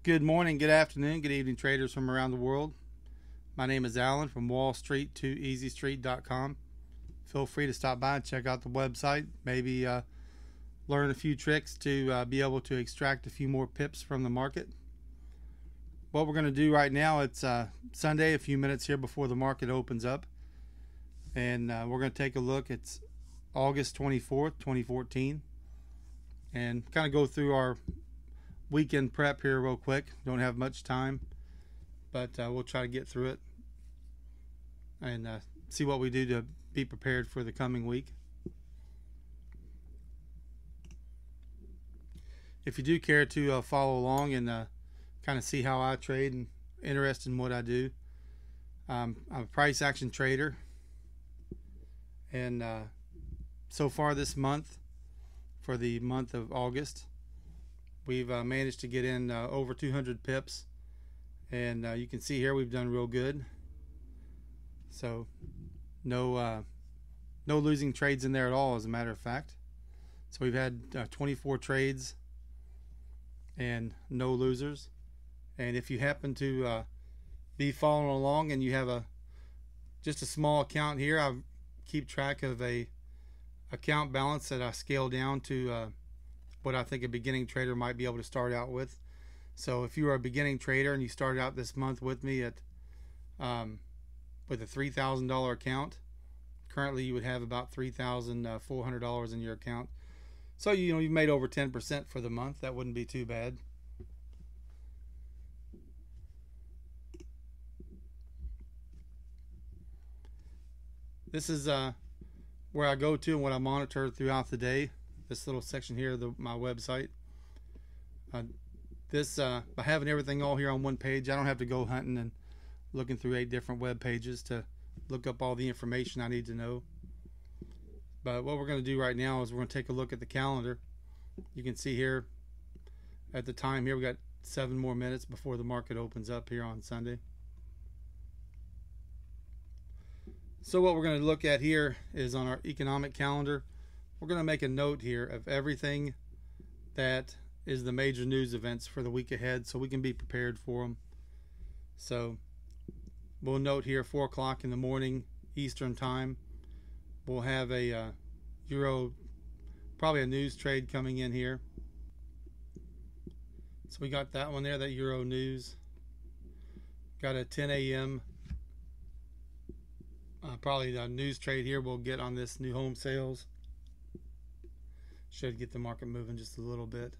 Good morning, good afternoon, good evening, traders from around the world. My name is Alan from WallStreet2EasyStreet.com. Feel free to stop by and check out the website. Maybe learn a few tricks to be able to extract a few more pips from the market. What we're going to do right now, it's Sunday, a few minutes here before the market opens up. And we're going to take a look. It's August 24th, 2014. And kind of go through our weekend prep here real quick. Don't have much time, but we'll try to get through it and see what we do to be prepared for the coming week. If you do care to follow along and kind of see how I trade and interested in what I do, I'm a price action trader, and so far this month, for the month of August, we've managed to get in over 200 pips, and you can see here we've done real good. So no losing trades in there at all, as a matter of fact. So we've had 24 trades and no losers. And if you happen to be following along and you have just a small account here, I keep track of a account balance that I scale down to what I think a beginning trader might be able to start out with. So if you are a beginning trader and you started out this month with me at with a $3,000 account, currently you would have about $3,400 in your account. So you've made over 10% for the month. That wouldn't be too bad. This is where I go to and what I monitor throughout the day. This little section here of my website. By having everything all here on one page, I don't have to go hunting and looking through 8 different web pages to look up all the information I need to know. But what we're going to do right now is we're going to take a look at the calendar. You can see here at the time here we got 7 more minutes before the market opens up here on Sunday. So what we're going to look at here is on our economic calendar. We're going to make a note here of everything that is the major news events for the week ahead, so we can be prepared for them. So we'll note here 4 o'clock in the morning Eastern time, we'll have a euro, probably a news trade coming in here. So we got that one there, that euro news. Got a 10 a.m. Probably the news trade here we'll get on this new home sales. Should get the market moving just a little bit.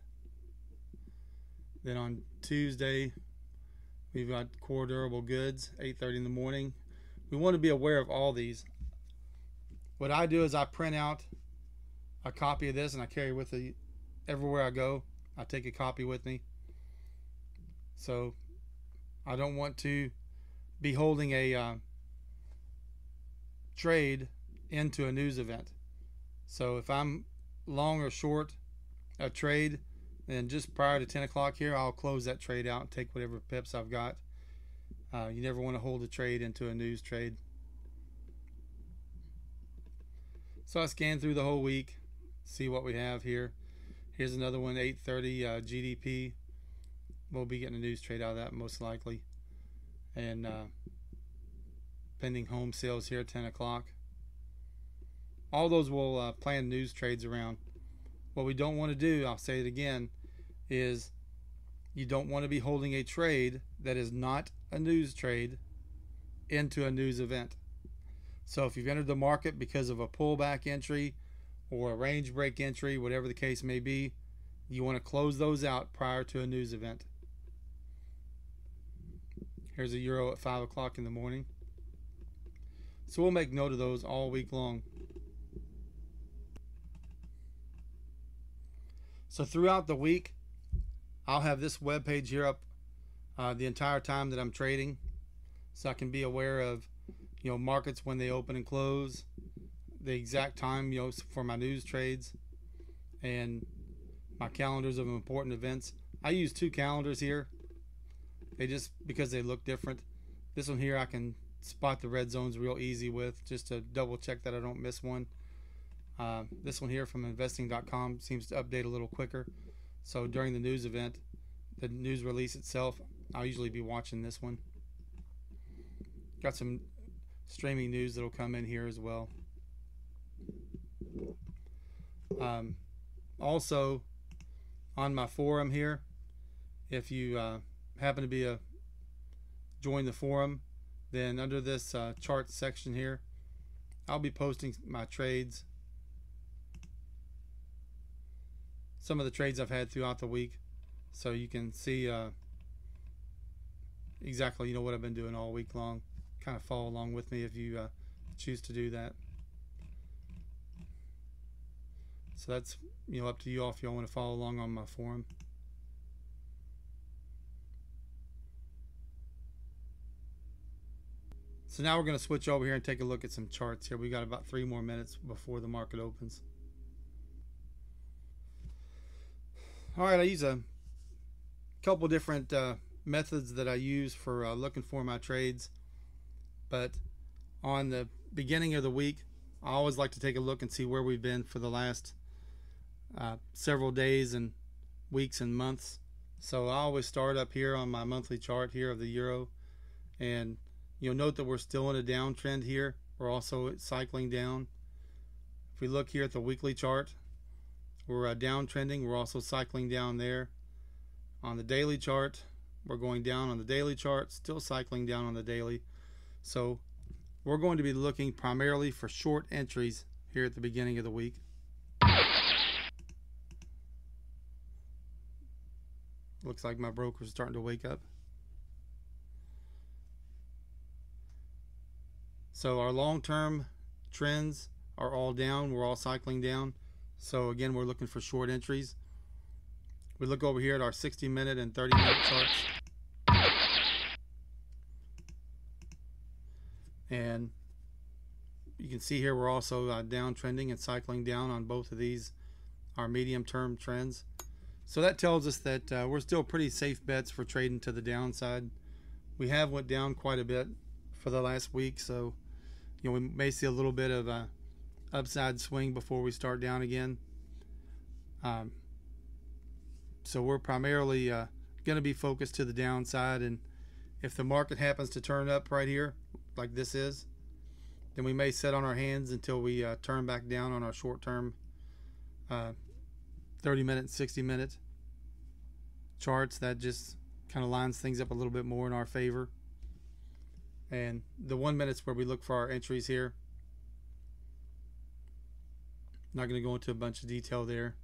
Then on Tuesday, we've got core durable goods, 8:30 in the morning. We want to be aware of all these. What I do is I print out a copy of this and I carry it with me everywhere I go. I take a copy with me. So I don't want to be holding a trade into a news event. So if I'm long or short a trade, then just prior to 10 o'clock here, I'll close that trade out and take whatever pips I've got. You never want to hold a trade into a news trade. So I scan through the whole week, see what we have here. Here's another one, 8:30 GDP. We'll be getting a news trade out of that most likely. And pending home sales here at 10 o'clock. All those will plan news trades around. What we don't want to do, I'll say it again, is you don't want to be holding a trade that is not a news trade into a news event. So if you've entered the market because of a pullback entry or a range break entry, whatever the case may be, you want to close those out prior to a news event. Here's a euro at 5 o'clock in the morning. So we'll make note of those all week long. So throughout the week, I'll have this web page here up the entire time that I'm trading, so I can be aware of markets when they open and close, the exact time for my news trades, and my calendars of important events. I use 2 calendars here. They just because they look different. This one here I can spot the red zones real easy with, just to double check that I don't miss one. This one here from investing.com seems to update a little quicker. So during the news event, the news release itself, I'll usually be watching this one. Got some streaming news that'll come in here as well. Also, on my forum here, if you happen to be join the forum, then under this chart section here, I'll be posting my trades, some of the trades I've had throughout the week, so you can see exactly what I've been doing all week long. Kind of follow along with me if you choose to do that. So that's up to you all if y'all want to follow along on my forum. So now we're going to switch over here and take a look at some charts here. We got about 3 more minutes before the market opens. All right, I use a couple different methods that I use for looking for my trades. But on the beginning of the week, I always like to take a look and see where we've been for the last several days and weeks and months. So I always start up here on my monthly chart here of the euro, and you'll note that we're still in a downtrend here. We're also cycling down. If we look here at the weekly chart, we're downtrending. We're also cycling down there. On the daily chart, we're going down on the daily chart, still cycling down on the daily. So we're going to be looking primarily for short entries here at the beginning of the week. Looks like my broker's starting to wake up. So our long-term trends are all down. We're all cycling down. So again, we're looking for short entries. We look over here at our 60-minute and 30-minute charts. And you can see here we're also downtrending and cycling down on both of these, our medium-term trends. So that tells us that we're still pretty safe bets for trading to the downside. We have went down quite a bit for the last week, so we may see a little bit of a upside swing before we start down again. So we're primarily going to be focused to the downside, and if the market happens to turn up right here like this is, then we may sit on our hands until we turn back down on our short-term 30-minute and 60-minute charts. That just kind of lines things up a little bit more in our favor. And the 1 minute's where we look for our entries here. Not going to go into a bunch of detail there,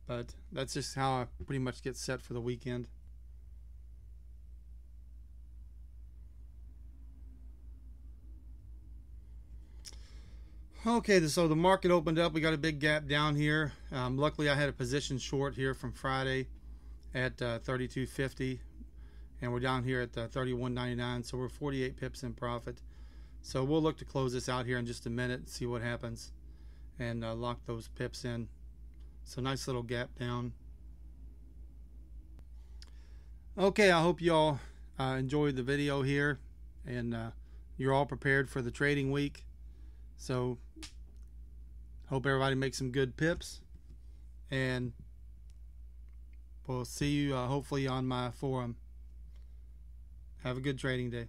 but that's just how I pretty much get set for the weekend. Okay, so the market opened up. We got a big gap down here. Luckily, I had a position short here from Friday at 32.50, and we're down here at 31.99. So we're 48 pips in profit. So we'll look to close this out here in just a minute and see what happens, and lock those pips in. So nice little gap down. Okay, I hope you all enjoyed the video here, and you're all prepared for the trading week. So hope everybody makes some good pips, and we'll see you hopefully on my forum. Have a good trading day.